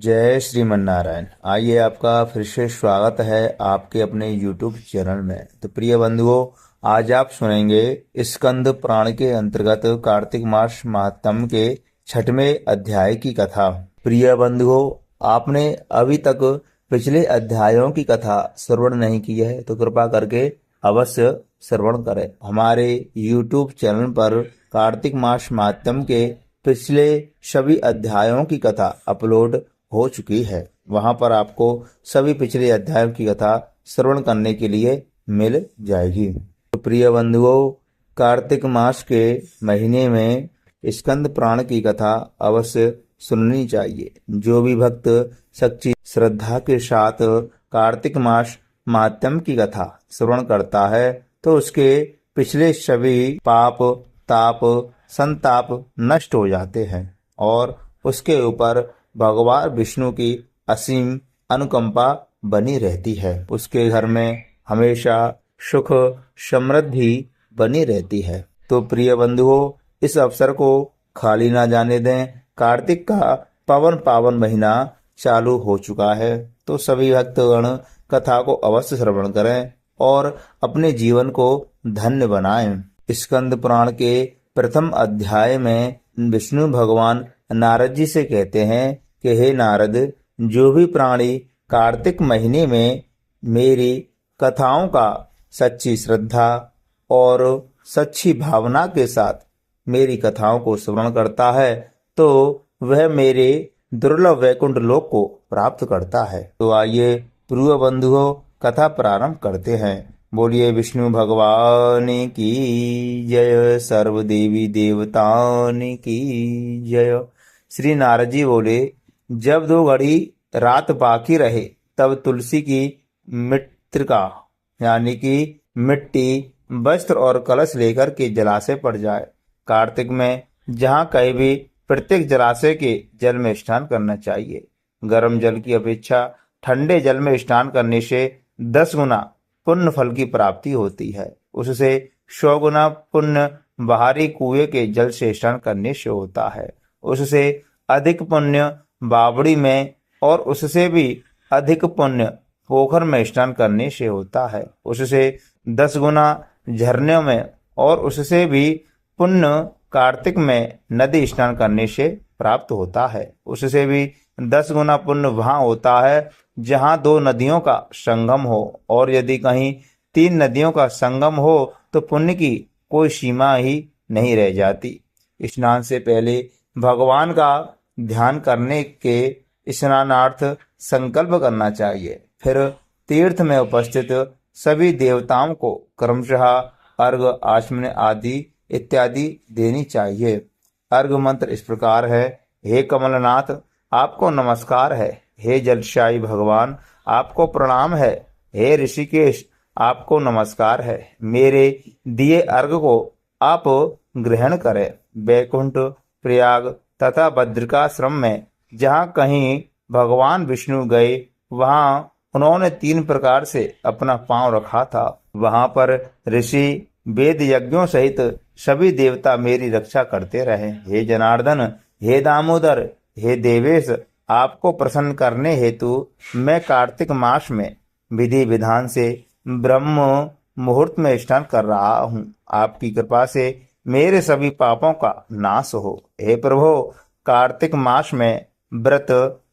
जय श्रीमन नारायण। आइए, आपका फिर से स्वागत है आपके अपने YouTube चैनल में। तो प्रिय बंधुओं, आज आप सुनेंगे स्कंद पुराण के अंतर्गत कार्तिक मास महात्म्य के 6वें अध्याय की कथा। प्रिय बंधुओं, आपने अभी तक पिछले अध्यायों की कथा श्रवण नहीं की है तो कृपा करके अवश्य श्रवण करें। हमारे YouTube चैनल पर कार्तिक मास महात्म्य के पिछले सभी अध्यायों की कथा अपलोड हो चुकी है। वहां पर आपको सभी पिछले अध्यायों की कथा श्रवण करने के लिए मिल जाएगी। तो प्रिय बंधुओं, कार्तिक मास के महीने में स्कंद पुराण की कथा अवश्य सुननी चाहिए। जो भी भक्त सच्ची श्रद्धा के साथ कार्तिक मास महात्म्य की कथा श्रवण करता है तो उसके पिछले सभी पाप ताप संताप नष्ट हो जाते हैं और उसके ऊपर भगवान विष्णु की असीम अनुकंपा बनी रहती है। उसके घर में हमेशा सुख समृद्धि बनी रहती है। तो प्रिय बंधुओं, इस अवसर को खाली ना जाने दें। कार्तिक का पावन पावन महीना चालू हो चुका है तो सभी भक्तगण कथा को अवश्य श्रवण करें और अपने जीवन को धन्य बनाएं। स्कंद पुराण के प्रथम अध्याय में विष्णु भगवान नारद जी से कहते हैं कि हे नारद, जो भी प्राणी कार्तिक महीने में मेरी कथाओं का सच्ची श्रद्धा और सच्ची भावना के साथ मेरी कथाओं को श्रवण करता है तो वह मेरे दुर्लभ वैकुंठ लोक को प्राप्त करता है। तो आइए प्रिय बंधुओं, कथा प्रारंभ करते हैं। बोलिए विष्णु भगवान की जय, सर्व देवी देवताओं की जय। श्री नारद जी बोले, जब 2 घड़ी रात बाकी रहे तब तुलसी की मृत्तिका यानी कि मिट्टी, वस्त्र और कलश लेकर के जलाशय पर जाए। कार्तिक में जहाँ कहीं भी प्रत्येक जलाशय के जल में स्नान करना चाहिए। गर्म जल की अपेक्षा ठंडे जल में स्नान करने से 10 गुना पुण्य फल की प्राप्ति होती है। उससे 100 गुना पुण्य बाहरी कुएं के जल से स्नान करने से होता है। उससे अधिक पुण्य बावड़ी में और उससे भी अधिक पुण्य पोखर में स्नान करने से होता है। उससे 10 गुना झरनों में और उससे भी पुण्य कार्तिक में नदी स्नान करने से प्राप्त होता है। उससे भी 10 गुना पुण्य वहां होता है जहां 2 नदियों का संगम हो, और यदि कहीं 3 नदियों का संगम हो तो पुण्य की कोई सीमा ही नहीं रह जाती। स्नान से पहले भगवान का ध्यान करने के स्नानार्थ संकल्प करना चाहिए। फिर तीर्थ में उपस्थित सभी देवताओं को क्रमशः अर्घ आचमन आदि इत्यादि देनी चाहिए। अर्घ मंत्र इस प्रकार है। हे कमलनाथ, आपको नमस्कार है। हे जलशायी भगवान, आपको प्रणाम है। हे ऋषिकेश, आपको नमस्कार है। मेरे दिए अर्घ को आप ग्रहण करें। वैकुंठ, प्रयाग तथा बद्रिकाश्रम में जहाँ कहीं भगवान विष्णु गए वहां उन्होंने 3 प्रकार से अपना पांव रखा था। वहां पर ऋषि वेद यज्ञों सहित सभी देवता मेरी रक्षा करते रहे। हे जनार्दन, हे दामोदर, हे देवेश, आपको प्रसन्न करने हेतु मैं कार्तिक मास में विधि विधान से ब्रह्म मुहूर्त में स्नान कर रहा हूँ। आपकी कृपा से मेरे सभी पापों का नाश हो। हे प्रभु, कार्तिक मास में व्रत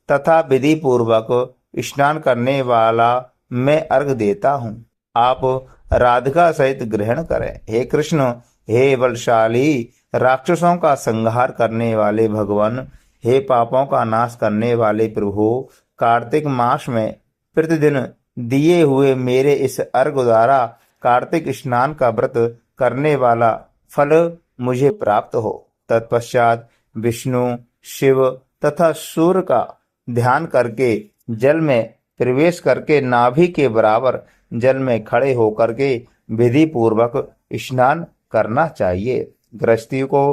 तथा विधि पूर्वक स्नान करने वाला मैं अर्घ देता हूँ। आप राधिका सहित ग्रहण करें। हे कृष्ण, हे बलशाली, राक्षसों का संहार करने वाले भगवान, हे पापों का नाश करने वाले प्रभु, कार्तिक मास में प्रतिदिन दिए हुए मेरे इस अर्घ द्वारा कार्तिक स्नान का व्रत करने वाला फल मुझे प्राप्त हो। तत्पश्चात विष्णु, शिव तथा सूर्य का ध्यान करके जल में प्रवेश करके नाभि के बराबर जल में खड़े होकर के विधि पूर्वक स्नान करना चाहिए। गृहस्थी को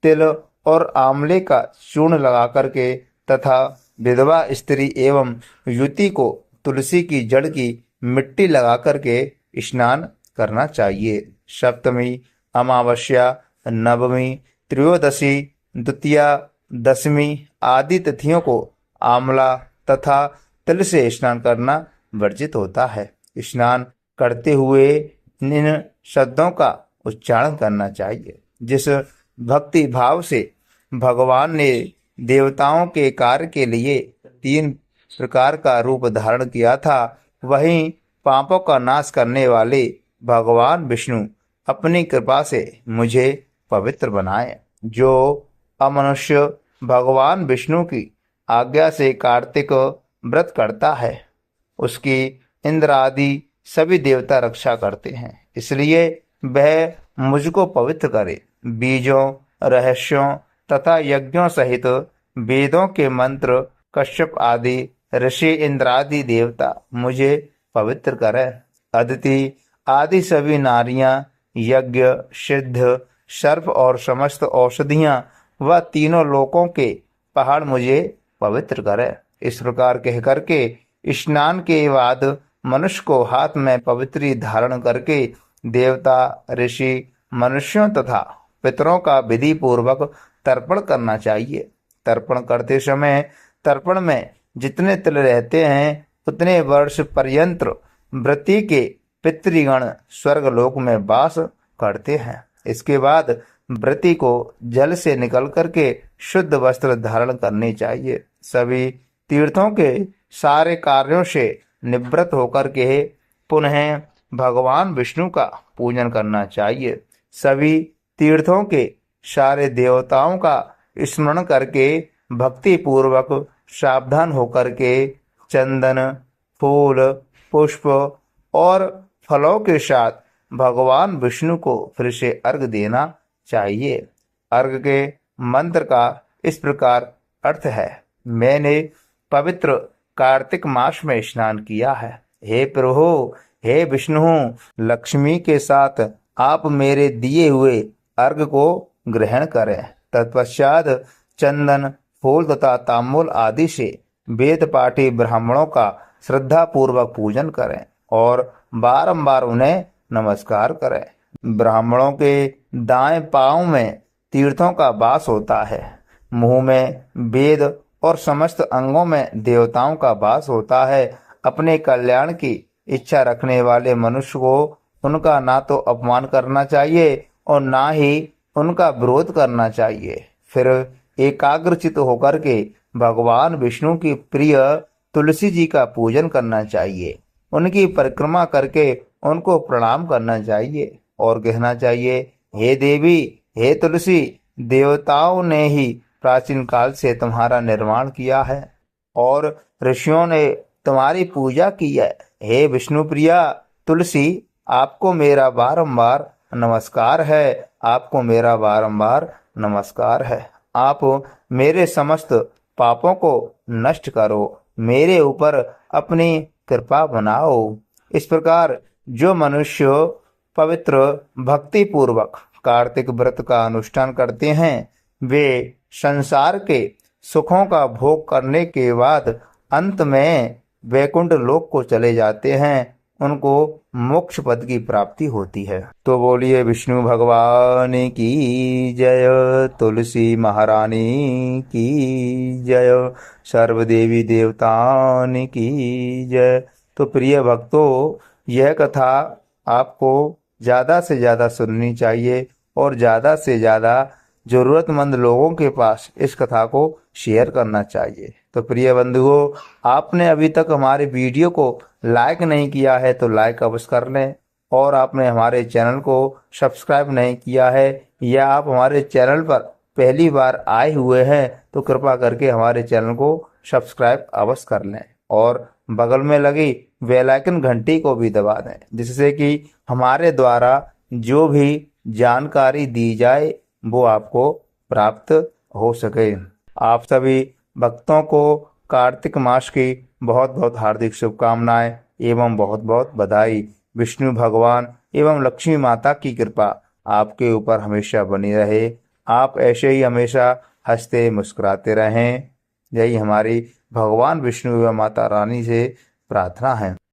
तिल और आंवले का चूर्ण लगा करके तथा विधवा स्त्री एवं युवती को तुलसी की जड़ की मिट्टी लगा करके स्नान करना चाहिए। सप्तमी, अमावस्या, नवमी, त्रयोदशी, द्वितीया, दशमी आदि तिथियों को आंवला तथा तिल से स्नान करना वर्जित होता है। स्नान करते हुए इन शब्दों का उच्चारण करना चाहिए। जिस भक्ति भाव से भगवान ने देवताओं के कार्य के लिए 3 प्रकार का रूप धारण किया था, वहीं पापों का नाश करने वाले भगवान विष्णु अपनी कृपा से मुझे पवित्र बनाए। जो अमनुष्य भगवान विष्णु की आज्ञा से कार्तिक व्रत करता है, उसकी इंद्र आदि सभी देवता रक्षा करते हैं, इसलिए वह मुझको पवित्र करे। बीजों, रहस्यों तथा यज्ञों सहित वेदों के मंत्र, कश्यप आदि ऋषि, इंद्रादि देवता मुझे पवित्र करें। अदिति आदि सभी नारियां, यज्ञ, सिद्ध, सर्प और समस्त औषधियां व तीनों लोकों के पहाड़ मुझे पवित्र करें। इस प्रकार कह करके स्नान के बाद मनुष्य को हाथ में पवित्री धारण करके देवता, ऋषि, मनुष्यों तथा पितरों का विधि पूर्वक तर्पण करना चाहिए। तर्पण करते समय तर्पण में जितने तिल रहते हैं उतने वर्ष पर्यंत व्रती के पितृगण स्वर्गलोक में वास करते हैं। इसके बाद व्रती को जल से निकल करके शुद्ध वस्त्र धारण करने चाहिए। सभी तीर्थों के सारे कार्यों से निवृत्त होकर के पुनः भगवान विष्णु का पूजन करना चाहिए। सभी तीर्थों के सारे देवताओं का स्मरण करके भक्ति पूर्वक सावधान होकर के चंदन, फूल, पुष्प और फलों के साथ भगवान विष्णु को फिर से अर्घ देना चाहिए। अर्घ के मंत्र का इस प्रकार अर्थ है। मैंने पवित्र कार्तिक मास में स्नान किया है। हे प्रभु, हे विष्णु, लक्ष्मी के साथ आप मेरे दिए हुए अर्घ को ग्रहण करें। तत्पश्चात चंदन, फूल तथा तांबूल आदि से वेद पाठी ब्राह्मणों का श्रद्धा पूर्वक पूजन करें और बारंबार उन्हें नमस्कार करें। ब्राह्मणों के दाएं पांव में तीर्थों का वास होता है, मुंह में वेद और समस्त अंगों में देवताओं का वास होता है। अपने कल्याण की इच्छा रखने वाले मनुष्य को उनका ना तो अपमान करना चाहिए और ना ही उनका विरोध करना चाहिए। फिर एकाग्रचित होकर के भगवान विष्णु की प्रिय तुलसी जी का पूजन करना चाहिए। उनकी परिक्रमा करके उनको प्रणाम करना चाहिए और कहना चाहिए, हे देवी, हे तुलसी, देवताओं ने ही प्राचीन काल से तुम्हारा निर्माण किया है और ऋषियों ने तुम्हारी पूजा की है। हे विष्णु प्रिया तुलसी, आपको मेरा बारंबार नमस्कार है, आपको मेरा बारंबार नमस्कार है। आप मेरे समस्त पापों को नष्ट करो, मेरे ऊपर अपनी कृपा बनाओ। इस प्रकार जो मनुष्य पवित्र भक्ति पूर्वक कार्तिक व्रत का अनुष्ठान करते हैं, वे संसार के सुखों का भोग करने के बाद अंत में वैकुंठ लोक को चले जाते हैं। उनको मोक्ष पद की प्राप्ति होती है। तो बोलिए विष्णु भगवान की जय, तुलसी महारानी की जय, सर्व देवी देवताओं की जय। तो प्रिय भक्तों, यह कथा आपको ज़्यादा से ज़्यादा सुननी चाहिए और ज़्यादा से ज़्यादा जरूरतमंद लोगों के पास इस कथा को शेयर करना चाहिए। तो प्रिय बंधुओं, आपने अभी तक हमारे वीडियो को लाइक नहीं किया है तो लाइक अवश्य कर लें, और आपने हमारे चैनल को सब्सक्राइब नहीं किया है या आप हमारे चैनल पर पहली बार आए हुए हैं तो कृपा करके हमारे चैनल को सब्सक्राइब अवश्य कर लें और बगल में लगी बेल आइकन घंटी को भी दबा दें, जिससे कि हमारे द्वारा जो भी जानकारी दी जाए वो आपको प्राप्त हो सके। आप सभी भक्तों को कार्तिक मास की बहुत बहुत हार्दिक शुभकामनाएं एवं बहुत बहुत बधाई। विष्णु भगवान एवं लक्ष्मी माता की कृपा आपके ऊपर हमेशा बनी रहे। आप ऐसे ही हमेशा हंसते मुस्कुराते रहें। यही हमारी भगवान विष्णु एवं माता रानी से प्रार्थना है।